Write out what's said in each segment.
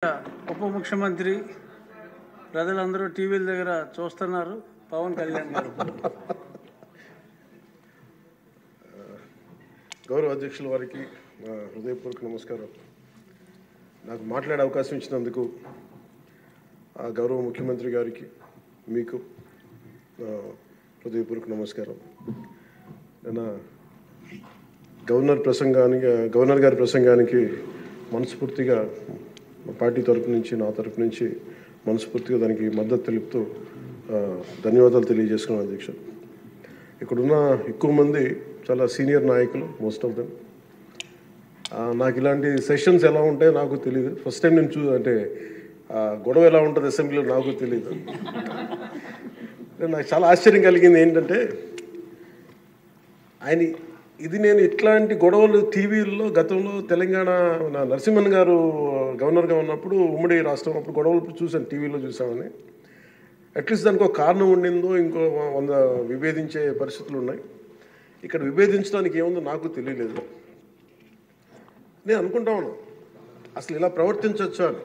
ఉప ముఖ్యమంత్రి ప్రజలందరూ టీవీల దగ్గర చూస్తున్నారు పవన్ కళ్యాణ్ గారు. గౌరవ అధ్యక్షుల వారికి హృదయపూర్వక నమస్కారం. నాకు మాట్లాడే అవకాశం ఇచ్చినందుకు గౌరవ ముఖ్యమంత్రి గారికి మీకు హృదయపూర్వక నమస్కారం. నేను గవర్నర్ గారి ప్రసంగానికి మనస్ఫూర్తిగా పార్టీ తరపు నుంచి నా తరపు నుంచి మనస్ఫూర్తిగా దానికి మద్దతు తెలుపుతూ ధన్యవాదాలు తెలియజేసుకున్నాను అధ్యక్ష. ఇక్కడున్న ఎక్కువ మంది చాలా సీనియర్ నాయకులు, మోస్ట్ ఆఫ్ దెమ్. నాకు ఇలాంటి సెషన్స్ ఎలా ఉంటాయో నాకు తెలియదు. ఫస్ట్ టైం నేను అంటే గొడవ ఎలా ఉంటుంది అసెంబ్లీలో నాకు తెలియదు. నాకు చాలా ఆశ్చర్యం కలిగింది ఏంటంటే నేను ఇట్లాంటి గొడవలు టీవీల్లో గతంలో తెలంగాణ నరసింహన్ గారు గవర్నర్గా ఉన్నప్పుడు ఉమ్మడి రాష్ట్రం అప్పుడు గొడవలు చూశాను, టీవీలో చూసామని. అట్లీస్ట్ దానికి ఒక కారణం ఉండిందో ఇంకో 100 విభేదించే పరిస్థితులు ఉన్నాయి. ఇక్కడ విభేదించడానికి ఏముందో నాకు తెలియలేదు. నేను అనుకుంటా ఉన్నాను అసలు ఇలా ప్రవర్తించవచ్చా అని.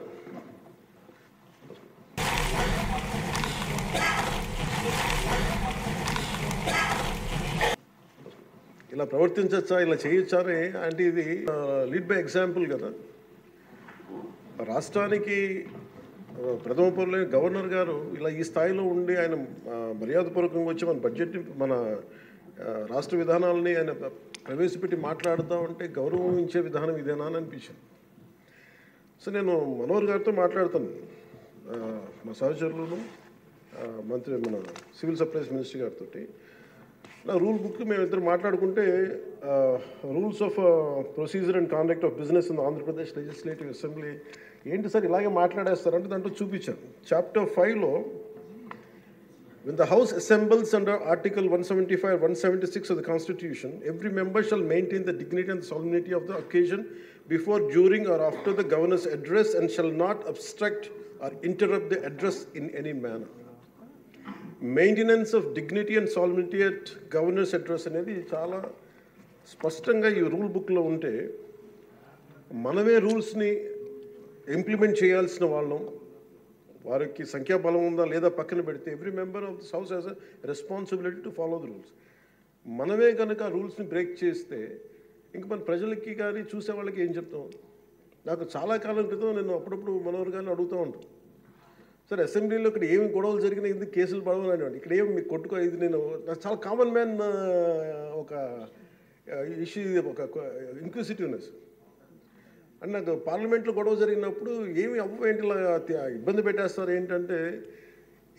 ఇలా ప్రవర్తించవచ్చా, ఇలా చేయొచ్చా అని. అంటే ఇది లీడ్ బై ఎగ్జాంపుల్ కదా. రాష్ట్రానికి ప్రథమ పౌరులైన గవర్నర్ గారు ఇలా ఈ స్థాయిలో ఉండి ఆయన మర్యాదపూర్వకంగా వచ్చి మన బడ్జెట్, మన రాష్ట్ర విధానాలని ఆయన ప్రవేశపెట్టి మాట్లాడుతూ ఉంటే గౌరవించే విధానం ఇదేనా అని అనిపించింది. సో నేను మనోహర్ గారితో మాట్లాడుతాను, మా సహచరులను, మన సివిల్ సప్లైస్ మినిస్టర్ గారితో. నా రూల్ బుక్ మేమిద్దరు మాట్లాడుకుంటే rules of procedure and conduct of business in Andhra Pradesh legislative assembly ఏంటి సార్ ఇలాగే మాట్లాడేస్తారంటే దాంట్లో చూపించాను. చాప్టర్ 5లో when the house assembles under article 175 176 of the constitution, every member shall maintain the dignity and the solemnity of the occasion before, during or after the governor's address and shall not obstruct or interrupt the address in any manner. Maintenance of dignity and salinity at governors address అనేది చాలా స్పష్టంగా ఈ rule బుక్లో ఉంటే మనమే రూల్స్ని implement చేయాల్సిన వాళ్ళం. వారికి సంఖ్యాబలం ఉందా లేదా పక్కన పెడితే every member of this house has a responsibility to follow the rules. మనమే కనుక రూల్స్ని బ్రేక్ చేస్తే ఇంక మన ప్రజలకి కానీ చూసే వాళ్ళకి ఏం చెప్తాం. నాకు చాలా కాలం క్రితం నేను అప్పుడప్పుడు మనోహర్ గారిని అడుగుతూ ఉంటాను, సరే అసెంబ్లీలో ఇక్కడ ఏమి గొడవలు జరిగినా ఎందుకు కేసులు పడవని, ఇక్కడ ఏమి మీకు కొట్టుకో. ఇది నాకు చాలా కామన్ మ్యాన్ ఒక ఇష్యూ, ఒక ఇంక్విజిటివ్నెస్. అండ్ నాకు పార్లమెంట్లో గొడవ జరిగినప్పుడు ఏమి అవ్వేంటి ఇలా ఇబ్బంది పెట్టేస్తారు ఏంటంటే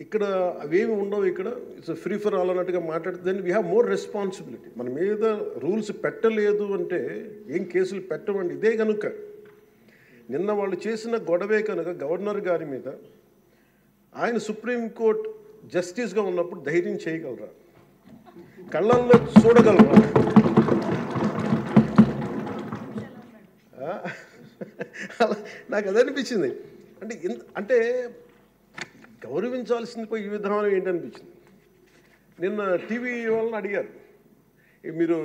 ఇక్కడ అవేమి ఉండవు, ఇక్కడ ఇట్స్ ఫ్రీ ఫర్ ఆల్ అన్నట్టుగా మాట్లాడితే then we have more responsibility. మన మీద రూల్స్ పెట్టలేదు అంటే ఏం కేసులు పెట్టమండి. ఇదే కనుక నిన్న వాళ్ళు చేసిన గొడవే కనుక గవర్నర్ గారి మీద ఆయన సుప్రీంకోర్టు జస్టిస్గా ఉన్నప్పుడు ధైర్యం చేయగలరా, కళ్ళల్లో చూడగలరా? నాకు అది అనిపించింది. అంటే గౌరవించాల్సింది పోయి ఈ విధానం ఏంటనిపించింది. నిన్న టీవీ వాళ్ళని అడిగారు, మీరు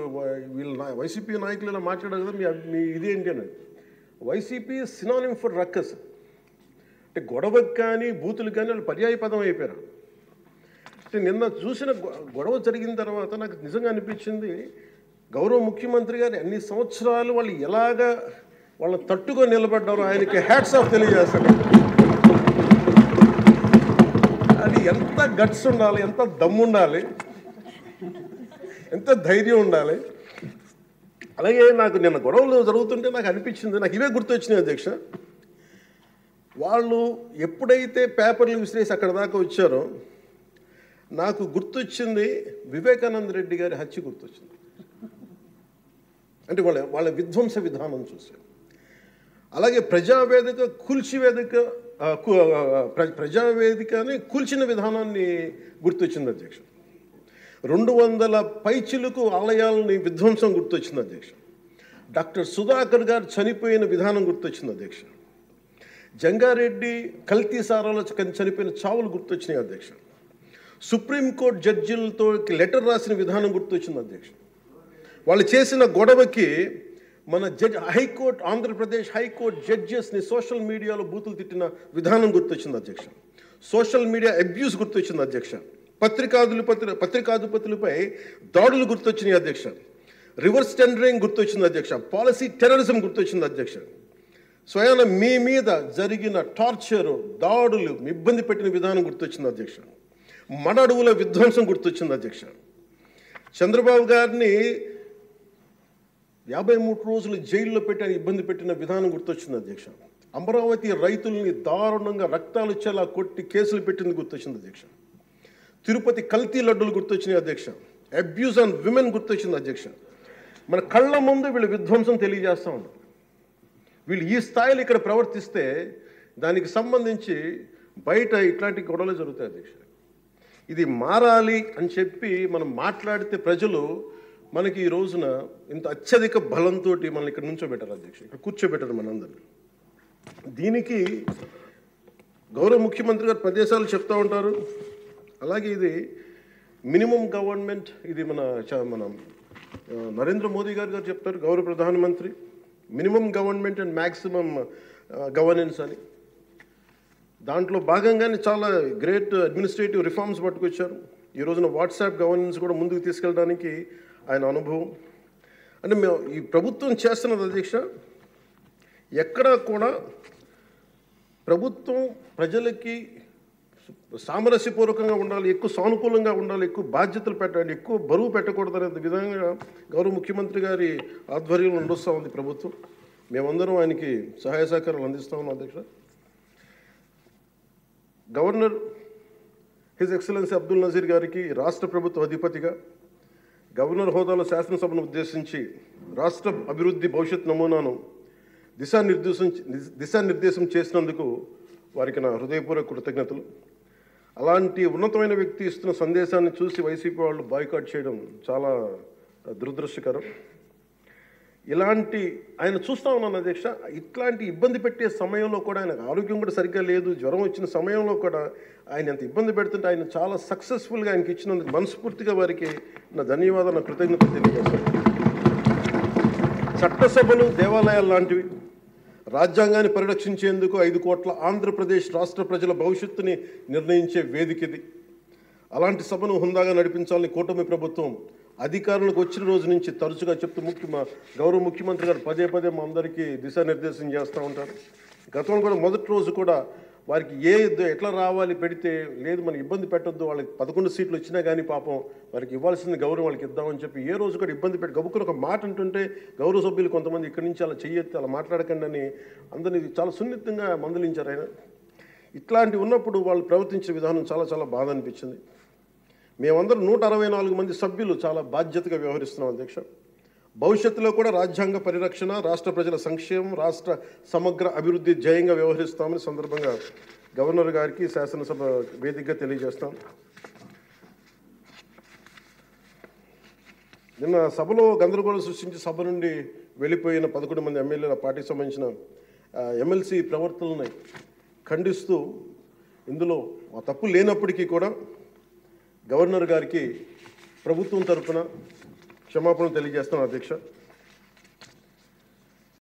వీళ్ళ వైసీపీ నాయకులు ఇలా మాట్లాడారు కదా, మీ ఇదేంటి అని. YCP synonym for ruckus. అంటే గొడవకు కానీ బూతులు కానీ వాళ్ళు పర్యాయ పదం అయిపోయారు. అంటే నిన్న చూసిన గొడవ జరిగిన తర్వాత నాకు నిజంగా అనిపించింది, గౌరవ ముఖ్యమంత్రి గారు అన్ని సంవత్సరాలు వాళ్ళు ఎలాగా వాళ్ళని తట్టుకొని నిలబడ్డారో ఆయనకి హ్యాట్స్ ఆఫ్ తెలియజేస్తారు. అది ఎంత గట్స్ ఉండాలి, ఎంత దమ్ము ఉండాలి, ఎంత ధైర్యం ఉండాలి. అలాగే నాకు నిన్న గొడవలు జరుగుతుంటే నాకు అనిపించింది, నాకు ఇవే గుర్తొచ్చినాయి అధ్యక్ష. వాళ్ళు ఎప్పుడైతే పేపర్లు విసిరేసి అక్కడ దాకా వచ్చారో నాకు గుర్తొచ్చింది వివేకానంద రెడ్డి గారి హత్య గుర్తొచ్చింది. అంటే వాళ్ళ విధ్వంస విధానం చూశారు. అలాగే ప్రజావేదికని కూల్చిన విధానాన్ని గుర్తొచ్చింది అధ్యక్ష. 200 పైచిలకు ఆలయాలని విధ్వంసం గుర్తొచ్చింది అధ్యక్ష. డాక్టర్ సుధాకర్ గారు చనిపోయిన విధానం గుర్తొచ్చింది అధ్యక్ష. జంగారెడ్డి కల్తీ సారాలో చనిపోయిన చావులు గుర్తొచ్చినాయి అధ్యక్ష. సుప్రీంకోర్టు జడ్జిలతో లెటర్ రాసిన విధానం గుర్తొచ్చింది అధ్యక్ష. వాళ్ళు చేసిన గొడవకి మన హైకోర్టు, ఆంధ్రప్రదేశ్ హైకోర్టు జడ్జెస్ని సోషల్ మీడియాలో బూతులు తిట్టిన విధానం గుర్తొచ్చింది అధ్యక్ష. సోషల్ మీడియా అబ్యూస్ గుర్తొచ్చింది అధ్యక్ష. పత్రికాధిపతులపై దాడులు గుర్తొచ్చినాయి అధ్యక్ష. రివర్స్ టెండరింగ్ గుర్తొచ్చింది అధ్యక్ష. పాలసీ టెర్రరిజం గుర్తొచ్చింది అధ్యక్ష. స్వయాన మీ మీద జరిగిన టార్చరు, దాడులు, ఇబ్బంది పెట్టిన విధానం గుర్తొచ్చింది అధ్యక్ష. మడడువుల విధ్వంసం గుర్తొచ్చింది అధ్యక్ష. చంద్రబాబు గారిని 53 రోజులు జైల్లో పెట్టి ఇబ్బంది పెట్టిన విధానం గుర్తొచ్చింది అధ్యక్ష. అమరావతి రైతుల్ని దారుణంగా రక్తాలు వచ్చేలా కొట్టి కేసులు పెట్టింది గుర్తొచ్చింది అధ్యక్ష. తిరుపతి కల్తీ లడ్డులు గుర్తొచ్చినాయి అధ్యక్ష. అబ్యూస్ ఆన్ విమెన్ గుర్తొచ్చింది అధ్యక్ష. మన కళ్ళ ముందు వీళ్ళు విధ్వంసం తెలియజేస్తూ ఉన్నారు. వీళ్ళు ఈ స్థాయిలో ఇక్కడ ప్రవర్తిస్తే దానికి సంబంధించి బయట ఇట్లాంటి గొడవలు జరుగుతాయి అధ్యక్ష. ఇది మారాలి అని చెప్పి మనం మాట్లాడితే ప్రజలు మనకి ఈ రోజున ఇంత అత్యధిక బలంతో మనల్ని ఇక్కడ నుంచోబెట్టారు అధ్యక్ష, ఇక్కడ కూర్చోబెట్టారు మనందరినీ. దీనికి గౌరవ ముఖ్యమంత్రి గారు ప్రదేశాలు చెప్తూ ఉంటారు. అలాగే ఇది మినిమం గవర్నమెంట్, ఇది మన నరేంద్ర మోదీ గారు చెప్తారు, గౌరవ ప్రధానమంత్రి, minimum government and maximum governance అని. దాంట్లో భాగంగానే చాలా గ్రేట్ అడ్మినిస్ట్రేటివ్ రిఫార్మ్స్ పట్టుకొచ్చారు. ఈ రోజున వాట్సాప్ గవర్నెన్స్ కూడా ముందుకు తీసుకెళ్ళడానికి ఆయన అనుభవం. అంటే మేము ఈ ప్రభుత్వం చేస్తున్నది అధ్యక్ష, ఎక్కడా కూడా ప్రభుత్వం ప్రజలకి సామరస్యపూర్వకంగా ఉండాలి, ఎక్కువ సానుకూలంగా ఉండాలి, ఎక్కువ బాధ్యతలు పెట్టాలి, ఎక్కువ బరువు పెట్టకూడదు అనే విధంగా గౌరవ ముఖ్యమంత్రి గారి ఆధ్వర్యంలో నడుస్తూ ఉంది ప్రభుత్వం. మేమందరం ఆయనకి సహాయ సహకారాలు అందిస్తూ ఉన్నాం అధ్యక్ష. Governor his excellency Abdul Nazeer గారికి రాష్ట్ర ప్రభుత్వ అధిపతిగా గవర్నర్ హోదాలో శాసనసభను ఉద్దేశించి రాష్ట్ర అభివృద్ధి భవిష్యత్ నమూనాను దిశానిర్దేశం చేసినందుకు వారికి నా హృదయపూర్వక కృతజ్ఞతలు. అలాంటి ఉన్నతమైన వ్యక్తి ఇస్తున్న సందేశాన్ని చూసి వైసీపీ వాళ్ళు బాయ్కాట్ చేయడం చాలా దురదృష్టకరం. ఇలాంటి ఆయన చూస్తూ ఉన్నాను అధ్యక్ష. ఇట్లాంటి ఇబ్బంది పెట్టే సమయంలో కూడా ఆయనకు ఆరోగ్యం కూడా సరిగ్గా లేదు, జ్వరం వచ్చిన సమయంలో కూడా ఆయన ఎంత ఇబ్బంది పెడుతుంటే ఆయన చాలా సక్సెస్ఫుల్గా ఆయనకి ఇచ్చినందుకు మనస్ఫూర్తిగా వారికి నా ధన్యవాదాలు, నా కృతజ్ఞతలు తెలియజేస్తాను. చట్టసభలు, దేవాలయాలు లాంటివి రాజ్యాంగాన్ని పరిరక్షించేందుకు 5 కోట్ల ఆంధ్రప్రదేశ్ రాష్ట్ర ప్రజల భవిష్యత్తుని నిర్ణయించే వేదిక ఇది. అలాంటి సభను హుందాగా నడిపించాలని కూటమి ప్రభుత్వం అధికారులకు వచ్చిన రోజు నుంచి తరచుగా చెప్తూ గౌరవ ముఖ్యమంత్రి గారు పదే మా అందరికీ దిశానిర్దేశం చేస్తూ ఉంటారు. గతంలో కూడా మొదటి రోజు కూడా వారికి ఎట్లా రావాలి పెడితే లేదు మనం ఇబ్బంది పెట్టొద్దు, వాళ్ళకి 11 సీట్లు వచ్చినా కానీ పాపం వారికి ఇవ్వాల్సిన గౌరవం వాళ్ళకి ఇద్దామని చెప్పి ఏ రోజు కూడా ఇబ్బంది పెట్టి గబుక్కుని ఒక మాట అంటుంటే గౌరవ సభ్యులు కొంతమంది ఇక్కడి నుంచి అలా చెయ్యొద్దు, అలా మాట్లాడకండి అని అందరినీ చాలా సున్నితంగా మందలించారు ఆయన. ఇట్లాంటి ఉన్నప్పుడు వాళ్ళు ప్రవర్తించే విధానం చాలా బాధ అనిపించింది. మేమందరం 164 మంది సభ్యులు చాలా బాధ్యతగా వ్యవహరిస్తున్నాం అధ్యక్ష. భవిష్యత్తులో కూడా రాజ్యాంగ పరిరక్షణ, రాష్ట్ర ప్రజల సంక్షేమం, రాష్ట్ర సమగ్ర అభివృద్ధి ధ్యేయంగా వ్యవహరిస్తామని సందర్భంగా గవర్నర్ గారికి శాసనసభ వేదికగా తెలియజేస్తాం. నిన్న సభలో గందరగోళం సృష్టించి సభ నుండి వెళ్ళిపోయిన 11 మంది ఎమ్మెల్యేల పార్టీకి సంబంధించిన ఎమ్మెల్సీ ప్రవర్తనని ఖండిస్తూ ఇందులో ఆ తప్పు లేనప్పటికీ కూడా గవర్నర్ గారికి ప్రభుత్వం తరఫున క్షమాపణ తెలియజేస్తాను అధ్యక్ష.